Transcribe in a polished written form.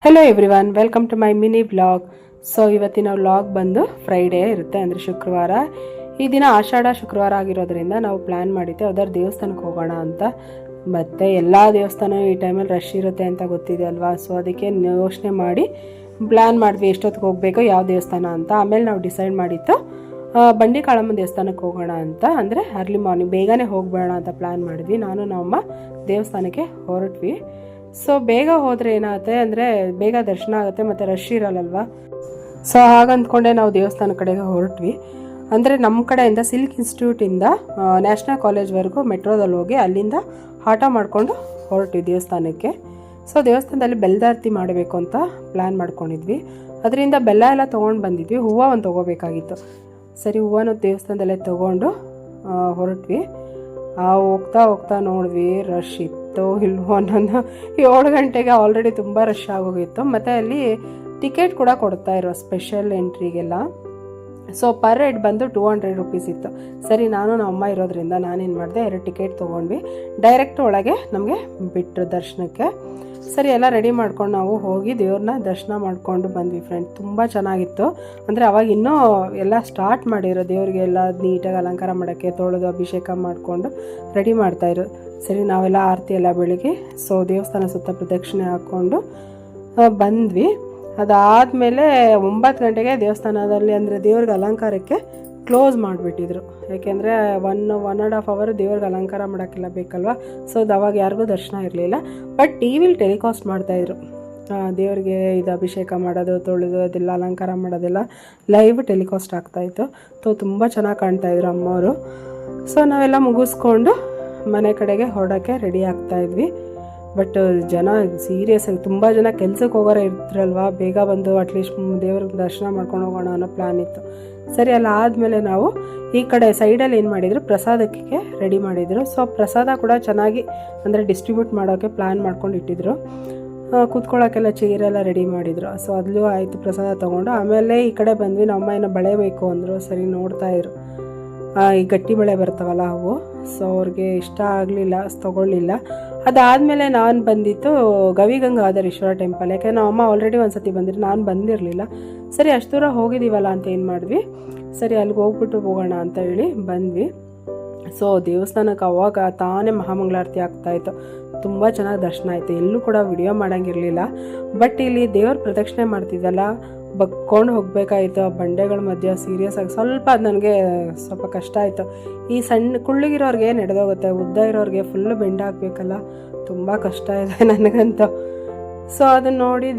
Hello everyone, welcome to my mini vlog. So ಇವತ್ತಿನ vlog ಬಂದು Friday ಇರುತ್ತೆ, ಅಂದರೆ ಶುಕ್ರವಾರ. ಈ ದಿನ ಆಷಾಢ ಶುಕ್ರವಾರ ಆಗಿರೋದ್ರಿಂದ ನಾವು ಪ್ಲ್ಯಾನ್ ಮಾಡಿದ್ದೆ ಅದರ ದೇವಸ್ಥಾನಕ್ಕೆ ಹೋಗೋಣ ಅಂತ. ಮತ್ತು ಎಲ್ಲ ದೇವಸ್ಥಾನ ಈ ಟೈಮಲ್ಲಿ ರಶ್ ಇರುತ್ತೆ ಅಂತ ಗೊತ್ತಿದೆ ಅಲ್ವಾ. ಸೊ ಅದಕ್ಕೆ ಯೋಚನೆ ಮಾಡಿ ಪ್ಲ್ಯಾನ್ ಮಾಡಿದ್ವಿ ಎಷ್ಟೊತ್ತಿಗೆ ಹೋಗಬೇಕು, ಯಾವ ದೇವಸ್ಥಾನ ಅಂತ. ಆಮೇಲೆ ನಾವು ಡಿಸೈಡ್ ಮಾಡಿತ್ತು ಬಂಡಿ ಕಾಳಮ್ಮ ದೇವಸ್ಥಾನಕ್ಕೆ ಹೋಗೋಣ ಅಂತ, ಅಂದರೆ ಅರ್ಲಿ ಮಾರ್ನಿಂಗ್ ಬೇಗನೆ ಹೋಗ್ಬೇಡ ಅಂತ ಪ್ಲ್ಯಾನ್ ಮಾಡಿದ್ವಿ. ನಾನು ನಮ್ಮಮ್ಮ ದೇವಸ್ಥಾನಕ್ಕೆ ಹೊರಟ್ವಿ. ಸೊ ಬೇಗ ಹೋದರೆ ಏನಾಗುತ್ತೆ ಅಂದರೆ ಬೇಗ ದರ್ಶನ ಆಗುತ್ತೆ ಮತ್ತು ರಶ್ ಇರಲ್ಲಲ್ವ. ಸೊ ಹಾಗಂದ್ಕೊಂಡೆ ನಾವು ದೇವಸ್ಥಾನ ಕಡೆಗೆ ಹೊರಟ್ವಿ. ಅಂದರೆ ನಮ್ಮ ಕಡೆಯಿಂದ ಸಿಲ್ಕ್ ಇನ್ಸ್ಟಿಟ್ಯೂಟಿಂದ ನ್ಯಾಷನಲ್ ಕಾಲೇಜ್ವರೆಗೂ ಮೆಟ್ರೋದಲ್ಲಿ ಹೋಗಿ ಅಲ್ಲಿಂದ ಆಟೋ ಮಾಡಿಕೊಂಡು ಹೊರಟ್ವಿ ದೇವಸ್ಥಾನಕ್ಕೆ. ಸೊ ದೇವಸ್ಥಾನದಲ್ಲಿ ಬೆಲ್ಲದಾರತಿ ಮಾಡಬೇಕು ಅಂತ ಪ್ಲ್ಯಾನ್ ಮಾಡ್ಕೊಂಡಿದ್ವಿ. ಅದರಿಂದ ಬೆಲ್ಲ ಎಲ್ಲ ತೊಗೊಂಡು ಬಂದಿದ್ವಿ. ಹೂವು ಒಂದು ತೊಗೋಬೇಕಾಗಿತ್ತು. ಸರಿ, ಹೂವನೂ ದೇವಸ್ಥಾನದಲ್ಲೇ ತೊಗೊಂಡು ಹೊರಟ್ವಿ. ಹೋಗ್ತಾ ಹೋಗ್ತಾ ನೋಡಿದ್ವಿ ರಶ್ ಇತ್ತು ಇಲ್ವೋ ಅನ್ನೋದು. 7 ಗಂಟೆಗೆ ಆಲ್ರೆಡಿ ತುಂಬ ರಶ್ ಆಗೋಗಿತ್ತು. ಮತ್ತು ಅಲ್ಲಿ ಟಿಕೆಟ್ ಕೂಡ ಕೊಡ್ತಾ ಇರೋ ಸ್ಪೆಷಲ್ ಎಂಟ್ರಿಗೆಲ್ಲ. ಸೊ ಪರ್ ಹೆಡ್ ಬಂದು 200 ರುಪೀಸ್ ಇತ್ತು. ಸರಿ, ನಮ್ಮ ಅಮ್ಮ ಇರೋದ್ರಿಂದ ನಾನೇನು ಮಾಡಿದೆ, 2 ಟಿಕೆಟ್ ತೊಗೊಂಡ್ವಿ. ಡೈರೆಕ್ಟ್ ಒಳಗೆ ನಮಗೆ ಬಿಟ್ಟರು ದರ್ಶನಕ್ಕೆ. ಸರಿ, ಎಲ್ಲ ರೆಡಿ ಮಾಡ್ಕೊಂಡು ನಾವು ಹೋಗಿ ದೇವ್ರನ್ನ ದರ್ಶನ ಮಾಡಿಕೊಂಡು ಬಂದ್ವಿ ಫ್ರೆಂಡ್. ತುಂಬ ಚೆನ್ನಾಗಿತ್ತು. ಅಂದರೆ ಅವಾಗ ಇನ್ನೂ ಎಲ್ಲ ಸ್ಟಾರ್ಟ್ ಮಾಡಿರೋ ದೇವ್ರಿಗೆಲ್ಲ ನೀಟಾಗಿ ಅಲಂಕಾರ ಮಾಡೋಕ್ಕೆ, ತೊಳೆದು ಅಭಿಷೇಕ ಮಾಡಿಕೊಂಡು ರೆಡಿ ಮಾಡ್ತಾಯಿದ್ರು. ಸರಿ, ನಾವೆಲ್ಲ ಆರತಿ ಎಲ್ಲ ಬೆಳಿಗ್ಗೆ ಸೊ ದೇವಸ್ಥಾನ ಸುತ್ತ ಪ್ರದಕ್ಷಿಣೆ ಹಾಕ್ಕೊಂಡು ಬಂದ್ವಿ. ಅದಾದಮೇಲೆ 9 ಗಂಟೆಗೆ ದೇವಸ್ಥಾನದಲ್ಲಿ ಅಂದರೆ ದೇವ್ರಿಗೆ ಅಲಂಕಾರಕ್ಕೆ ಕ್ಲೋಸ್ ಮಾಡಿಬಿಟ್ಟಿದ್ರು. ಯಾಕೆಂದರೆ 1.5 ಅವರ್ ದೇವ್ರಿಗೆ ಅಲಂಕಾರ ಮಾಡೋಕ್ಕೆಲ್ಲ ಬೇಕಲ್ವ. ಸೊ ಅದು ಅವಾಗ ಯಾರಿಗೂ ದರ್ಶನ ಇರಲಿಲ್ಲ. ಬಟ್ ಟಿ ವಿಲಿ ಟೆಲಿಕಾಸ್ಟ್ ಮಾಡ್ತಾಯಿದ್ರು. ದೇವ್ರಿಗೆ ಇದು ಅಭಿಷೇಕ ಮಾಡೋದು, ತೊಳೆದು ಅದೆಲ್ಲ ಅಲಂಕಾರ ಮಾಡೋದೆಲ್ಲ ಲೈವ್ ಟೆಲಿಕಾಸ್ಟ್ ಆಗ್ತಾಯಿತ್ತು. ತುಂಬ ಚೆನ್ನಾಗಿ ಕಾಣ್ತಾಯಿದ್ರು ಅಮ್ಮವರು. ಸೊ ನಾವೆಲ್ಲ ಮುಗಿಸ್ಕೊಂಡು ಮನೆ ಕಡೆಗೆ ಹೊರಡೋಕ್ಕೆ ರೆಡಿ ಆಗ್ತಾಯಿದ್ವಿ. ಬಟ್ ಜನ ಸೀರಿಯಸ್ಸಾಗಿ ತುಂಬ ಜನ ಕೆಲ್ಸಕ್ಕೆ ಹೋಗೋರು ಇರ್ತಾರಲ್ವ, ಬೇಗ ಬಂದು ಅಟ್ಲೀಸ್ಟ್ ದೇವ್ರಿಗೆ ದರ್ಶನ ಮಾಡ್ಕೊಂಡು ಹೋಗೋಣ ಅನ್ನೋ ಪ್ಲ್ಯಾನ್ ಇತ್ತು. ಸರಿ, ಅಲ್ಲ ಆದಮೇಲೆ ನಾವು ಈ ಕಡೆ ಸೈಡಲ್ಲಿ ಏನು ಮಾಡಿದರು, ಪ್ರಸಾದಕ್ಕೆ ರೆಡಿ ಮಾಡಿದರು. ಸೊ ಪ್ರಸಾದ ಕೂಡ ಚೆನ್ನಾಗಿ ಅಂದರೆ ಡಿಸ್ಟ್ರಿಬ್ಯೂಟ್ ಮಾಡೋಕ್ಕೆ ಪ್ಲ್ಯಾನ್ ಮಾಡ್ಕೊಂಡು ಇಟ್ಟಿದ್ರು. ಕೂತ್ಕೊಳ್ಳೋಕ್ಕೆಲ್ಲ ಚೇರೆಲ್ಲ ರೆಡಿ ಮಾಡಿದರು. ಸೊ ಅಲ್ಲೂ ಆಯಿತು, ಪ್ರಸಾದ ತೊಗೊಂಡು ಆಮೇಲೆ ಈ ಕಡೆ ಬಂದ್ವಿ. ನಮ್ಮ ಏನೋ ಬಳೆ ಬೇಕು ಅಂದರು. ಸರಿ, ನೋಡ್ತಾಯಿದ್ರು ಈ ಗಟ್ಟಿ ಬಳೆ ಬರ್ತಾವಲ್ಲ ಅವು. ಸೊ ಅವ್ರಿಗೆ ಇಷ್ಟ ಆಗಲಿಲ್ಲ, ತೊಗೊಳ್ಳಿಲ್ಲ. ಅದಾದಮೇಲೆ ನಾನು ಬಂದಿತ್ತು ಗವಿಗಂಗಾಧರೇಶ್ವರ ಟೆಂಪಲ್. ಯಾಕೆಂದರೆ ನಮ್ಮ ಅಮ್ಮ ಆಲ್ರೆಡಿ ಒಂದು ಸತಿ ಬಂದಿದ್ರು, ನಾನು ಬಂದಿರಲಿಲ್ಲ. ಸರಿ, ಅಷ್ಟು ದೂರ ಹೋಗಿದ್ದೀವಲ್ಲ ಅಂತ ಏನು ಮಾಡಿದ್ವಿ, ಸರಿ ಅಲ್ಲಿಗೆ ಹೋಗ್ಬಿಟ್ಟು ಹೋಗೋಣ ಅಂತ ಹೇಳಿ ಬಂದ್ವಿ. ಸೊ ದೇವಸ್ಥಾನಕ್ಕೆ ಅವಾಗ ತಾನೇ ಮಹಾಮಂಗಳಾರತಿ ಆಗ್ತಾಯಿತ್ತು. ತುಂಬ ಚೆನ್ನಾಗಿ ದರ್ಶನ ಆಯಿತು. ಎಲ್ಲೂ ಕೂಡ ವಿಡಿಯೋ ಮಾಡೋಂಗಿರಲಿಲ್ಲ. ಬಟ್ ಇಲ್ಲಿ ದೇವ್ರ ಪ್ರದಕ್ಷಿಣೆ ಮಾಡ್ತಿದ್ವಲ್ಲ, ಬಗ್ಕೊಂಡು ಹೋಗಬೇಕಾಯಿತು ಆ ಬಂಡೆಗಳ ಮಧ್ಯೆ. ಸೀರಿಯಸ್ ಆಗಿ ಸ್ವಲ್ಪ ಅದು ನನಗೆ ಸ್ವಲ್ಪ ಕಷ್ಟ ಆಯಿತು. ಈ ಸಣ್ಣ ಕುಳ್ಳಿಗಿರೋರಿಗೆ ನಡೆದೋಗುತ್ತೆ, ಉದ್ದ ಇರೋರಿಗೆ ಫುಲ್ಲು ಬೆಂಡ್ ಆಗಬೇಕಲ್ಲ, ತುಂಬ ಕಷ್ಟ ಇದೆ ನನಗಂತೂ. ಸೊ ಅದನ್ನು ನೋಡಿ